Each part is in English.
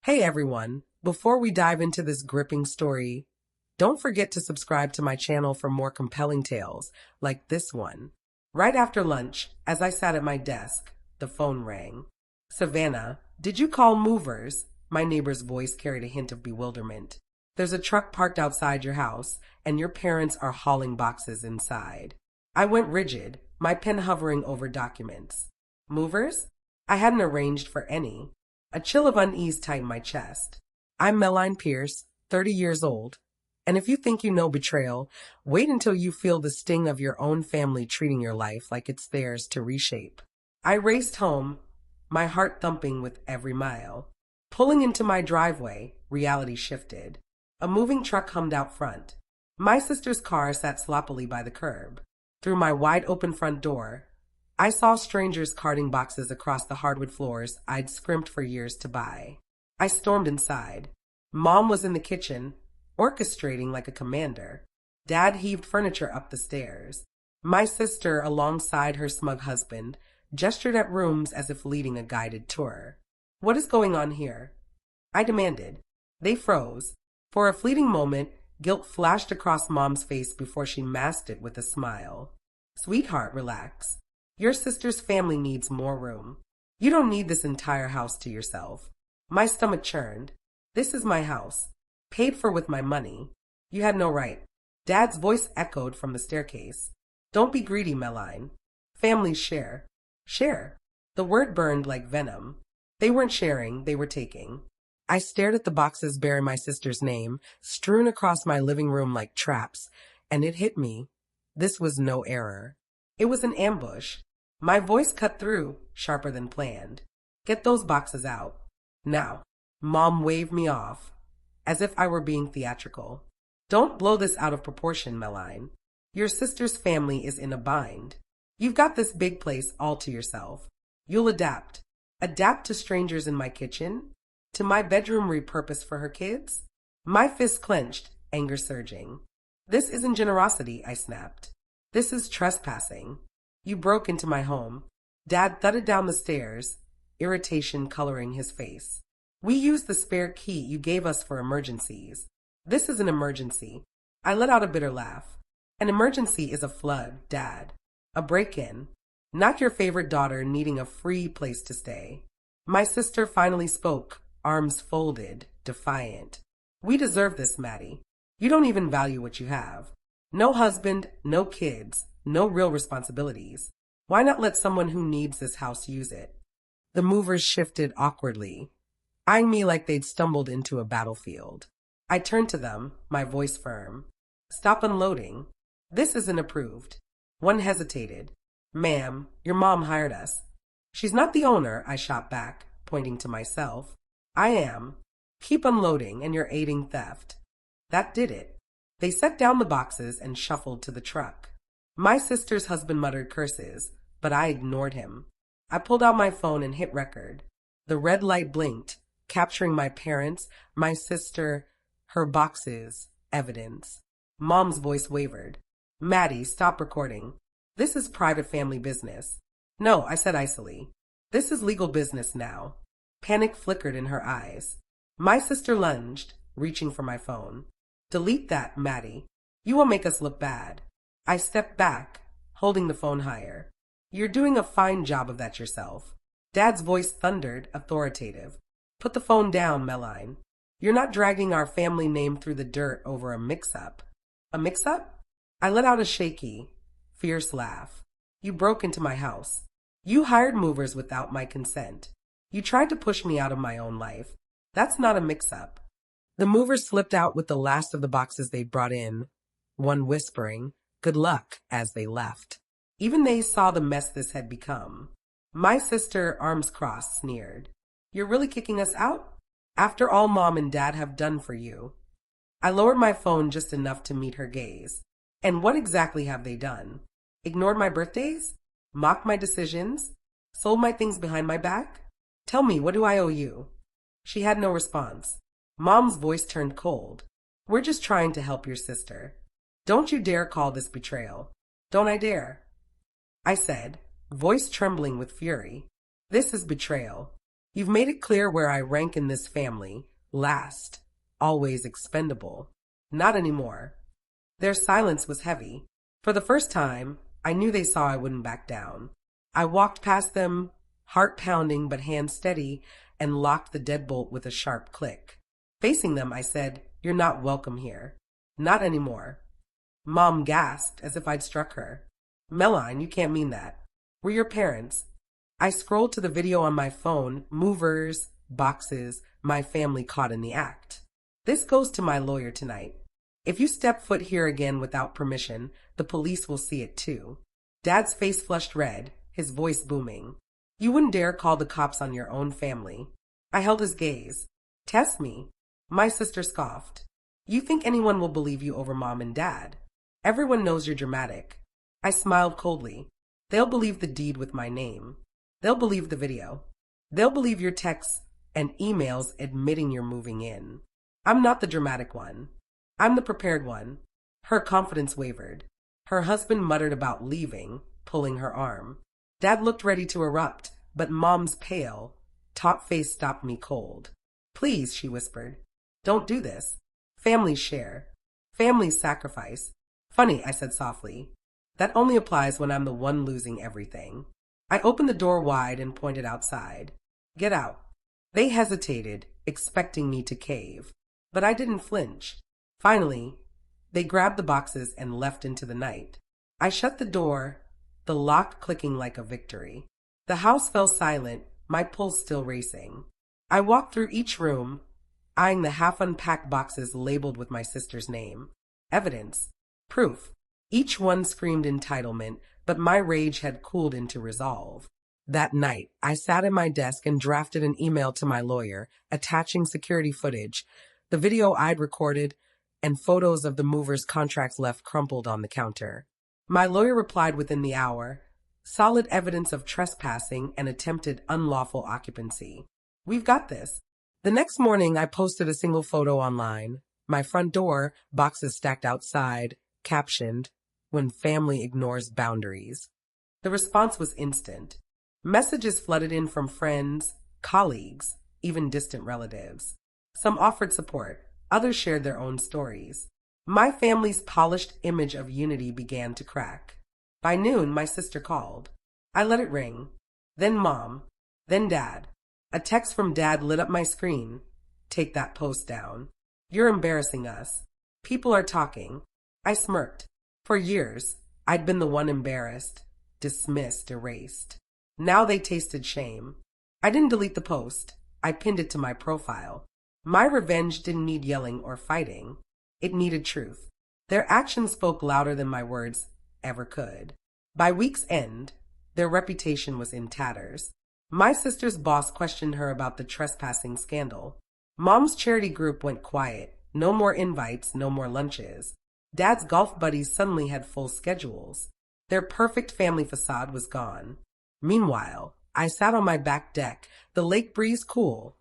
Hey everyone, before we dive into this gripping story, don't forget to subscribe to my channel for more compelling tales like this one. Right after lunch, as I sat at my desk, the phone rang. Savannah, did you call movers? My neighbor's voice carried a hint of bewilderment. There's a truck parked outside your house, and your parents are hauling boxes inside. I went rigid, my pen hovering over documents. Movers? I hadn't arranged for any. A chill of unease tightened my chest. I'm Melline Pierce, 30 years old. And if you think you know betrayal, wait until you feel the sting of your own family treating your life like it's theirs to reshape. I raced home, my heart thumping with every mile. Pulling into my driveway, reality shifted. A moving truck hummed out front. My sister's car sat sloppily by the curb. Through my wide-open front door, I saw strangers carting boxes across the hardwood floors I'd scrimped for years to buy. I stormed inside. Mom was in the kitchen, orchestrating like a commander. Dad heaved furniture up the stairs. My sister, alongside her smug husband, gestured at rooms as if leading a guided tour. What is going on here? I demanded. They froze. For a fleeting moment, guilt flashed across Mom's face before she masked it with a smile. Sweetheart, relax. Your sister's family needs more room. You don't need this entire house to yourself. My stomach churned. This is my house, paid for with my money. You had no right. Dad's voice echoed from the staircase. Don't be greedy, Melline. Families share. Share. The word burned like venom. They weren't sharing, they were taking. I stared at the boxes bearing my sister's name, strewn across my living room like traps, and it hit me. This was no error. It was an ambush. My voice cut through, sharper than planned. Get those boxes out. Now. Mom waved me off, as if I were being theatrical. Don't blow this out of proportion, Melline. Your sister's family is in a bind. You've got this big place all to yourself. You'll adapt. Adapt to strangers in my kitchen? To my bedroom repurposed for her kids? My fist clenched, anger surging. This isn't generosity, I snapped. This is trespassing. You broke into my home. Dad thudded down the stairs, irritation coloring his face. We used the spare key you gave us for emergencies. This is an emergency. I let out a bitter laugh. An emergency is a flood, Dad. A break-in. Not your favorite daughter needing a free place to stay. My sister finally spoke, arms folded, defiant. We deserve this, Maddie. You don't even value what you have. No husband, no kids, no real responsibilities. Why not let someone who needs this house use it? The movers shifted awkwardly, eyeing me like they'd stumbled into a battlefield. I turned to them, my voice firm. Stop unloading. This isn't approved. One hesitated. Ma'am, your mom hired us. She's not the owner, I shot back, pointing to myself. I am. Keep unloading and you're aiding theft. That did it. They set down the boxes and shuffled to the truck. My sister's husband muttered curses, but I ignored him. I pulled out my phone and hit record. The red light blinked, capturing my parents, my sister, her boxes, evidence. Mom's voice wavered. Maddie, stop recording. This is private family business. No, I said icily. This is legal business now. Panic flickered in her eyes. My sister lunged, reaching for my phone. Delete that, Maddie. You will make us look bad. I stepped back, holding the phone higher. You're doing a fine job of that yourself. Dad's voice thundered, authoritative. Put the phone down, Melline. You're not dragging our family name through the dirt over a mix-up. A mix-up? I let out a shaky, fierce laugh. You broke into my house. You hired movers without my consent. You tried to push me out of my own life. That's not a mix-up. The movers slipped out with the last of the boxes they'd brought in, one whispering, good luck, as they left. Even they saw the mess this had become. My sister, arms crossed, sneered. You're really kicking us out? After all Mom and Dad have done for you. I lowered my phone just enough to meet her gaze. And what exactly have they done? Ignored my birthdays? Mocked my decisions? Sold my things behind my back? Tell me, what do I owe you? She had no response. Mom's voice turned cold. We're just trying to help your sister. Don't you dare call this betrayal. Don't I dare? I said, voice trembling with fury. This is betrayal. You've made it clear where I rank in this family. Last. Always expendable. Not anymore. Their silence was heavy. For the first time, I knew they saw I wouldn't back down. I walked past them, heart pounding but hand steady, and locked the deadbolt with a sharp click. Facing them, I said, "You're not welcome here. Not anymore." Mom gasped as if I'd struck her. "Meline, you can't mean that. We're your parents." I scrolled to the video on my phone, movers, boxes, my family caught in the act. "This goes to my lawyer tonight. If you step foot here again without permission, the police will see it too." Dad's face flushed red, his voice booming. "You wouldn't dare call the cops on your own family." I held his gaze. "Test me." My sister scoffed. "You think anyone will believe you over Mom and Dad? Everyone knows you're dramatic." I smiled coldly. "They'll believe the deed with my name. They'll believe the video. They'll believe your texts and emails admitting you're moving in. I'm not the dramatic one. I'm the prepared one." Her confidence wavered. Her husband muttered about leaving, pulling her arm. Dad looked ready to erupt, but Mom's pale, taut face stopped me cold. "Please," she whispered. "Don't do this. Families share. Families sacrifice." "Funny," I said softly. "That only applies when I'm the one losing everything." I opened the door wide and pointed outside. "Get out." They hesitated, expecting me to cave. But I didn't flinch. Finally, they grabbed the boxes and left into the night. I shut the door, the lock clicking like a victory. The house fell silent, my pulse still racing. I walked through each room, eyeing the half-unpacked boxes labeled with my sister's name. Evidence. Proof. Each one screamed entitlement, but my rage had cooled into resolve. That night, I sat at my desk and drafted an email to my lawyer, attaching security footage, the video I'd recorded, and photos of the movers' contracts left crumpled on the counter. My lawyer replied within the hour, "Solid evidence of trespassing and attempted unlawful occupancy. We've got this." The next morning, I posted a single photo online. My front door, boxes stacked outside, captioned, "When family ignores boundaries." The response was instant. Messages flooded in from friends, colleagues, even distant relatives. Some offered support, others shared their own stories. My family's polished image of unity began to crack. By noon, my sister called. I let it ring. Then Mom. Then Dad. A text from Dad lit up my screen. "Take that post down. You're embarrassing us. People are talking." I smirked. For years, I'd been the one embarrassed, dismissed, erased. Now they tasted shame. I didn't delete the post. I pinned it to my profile. My revenge didn't need yelling or fighting. It needed truth. Their actions spoke louder than my words ever could. By week's end, their reputation was in tatters. My sister's boss questioned her about the trespassing scandal. Mom's charity group went quiet. No more invites, no more lunches. Dad's golf buddies suddenly had full schedules. Their perfect family facade was gone. Meanwhile, I sat on my back deck, the lake breeze cool,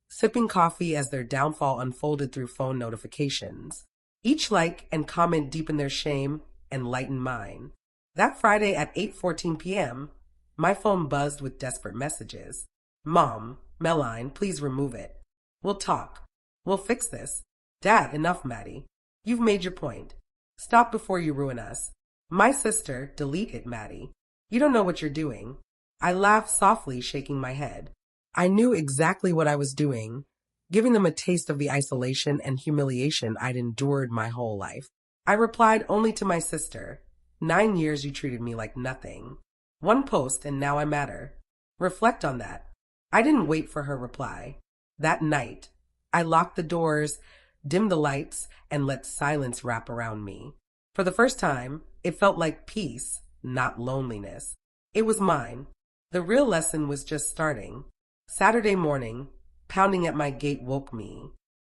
sipping coffee as their downfall unfolded through phone notifications. Each like and comment deepened their shame and lightened mine. That Friday at 8:14 p.m., my phone buzzed with desperate messages. "Mom, Meline, please remove it. We'll talk. We'll fix this. Dad, enough, Maddie. You've made your point. Stop before you ruin us." My sister, "Delete it, Maddie. You don't know what you're doing." I laughed softly, shaking my head. I knew exactly what I was doing, giving them a taste of the isolation and humiliation I'd endured my whole life. I replied only to my sister, 9 years you treated me like nothing. One post and now I matter. Reflect on that." I didn't wait for her reply. That night, I locked the doors, dimmed the lights, and let silence wrap around me. For the first time, it felt like peace, not loneliness. It was mine. The real lesson was just starting. Saturday morning, pounding at my gate woke me.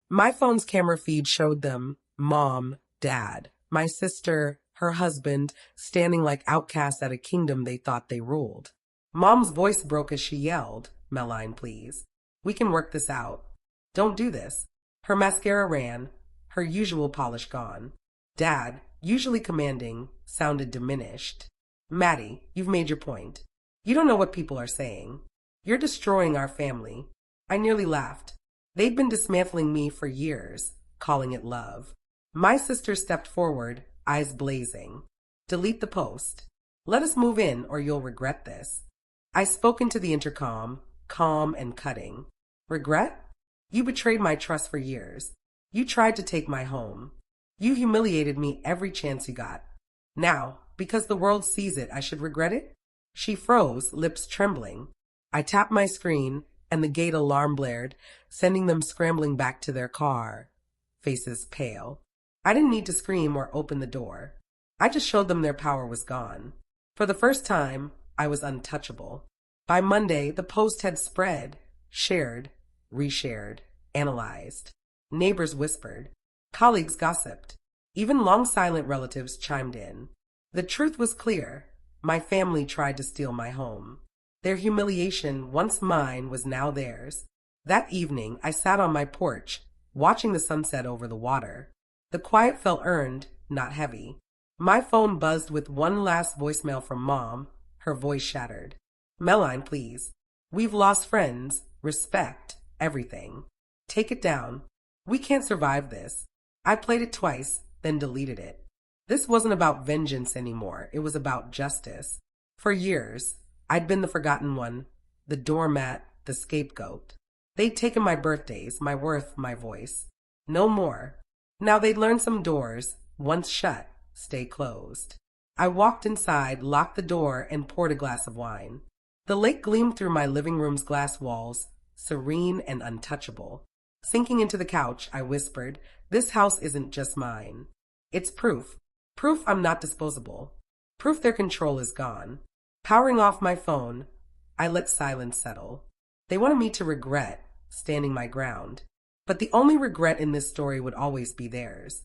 My phone's camera feed showed them, Mom, Dad, my sister, her husband, standing like outcasts at a kingdom they thought they ruled. Mom's voice broke as she yelled, "Meline, please. We can work this out. Don't do this." Her mascara ran, her usual polish gone. Dad, usually commanding, sounded diminished. "Maddie, you've made your point. You don't know what people are saying. You're destroying our family. I nearly laughed. They'd been dismantling me for years, calling it love. My sister stepped forward, eyes blazing. Delete the post. Let us move in or you'll regret this. I spoke into the intercom, calm and cutting. Regret? You betrayed my trust for years. You tried to take my home. You humiliated me every chance you got. Now, because the world sees it, I should regret it? She froze, lips trembling. I tapped my screen, and the gate alarm blared, sending them scrambling back to their car, faces pale. I didn't need to scream or open the door. I just showed them their power was gone. For the first time, I was untouchable. By Monday, the post had spread, shared, reshared, analyzed. Neighbors whispered. Colleagues gossiped. Even long-silent relatives chimed in. The truth was clear. My family tried to steal my home. Their humiliation, once mine, was now theirs. That evening, I sat on my porch, watching the sunset over the water. The quiet felt earned, not heavy. My phone buzzed with one last voicemail from Mom, her voice shattered. Meline, please. We've lost friends, respect, everything. Take it down. We can't survive this. I played it twice, then deleted it. This wasn't about vengeance anymore. It was about justice. For years, I'd been the forgotten one, the doormat, the scapegoat. They'd taken my birthdays, my worth, my voice. No more. Now they'd learned some doors, once shut, stay closed. I walked inside, locked the door, and poured a glass of wine. The lake gleamed through my living room's glass walls, serene and untouchable. Sinking into the couch, I whispered, "This house isn't just mine. It's proof. Proof I'm not disposable. Proof their control is gone." Powering off my phone, I let silence settle. They wanted me to regret standing my ground. But the only regret in this story would always be theirs.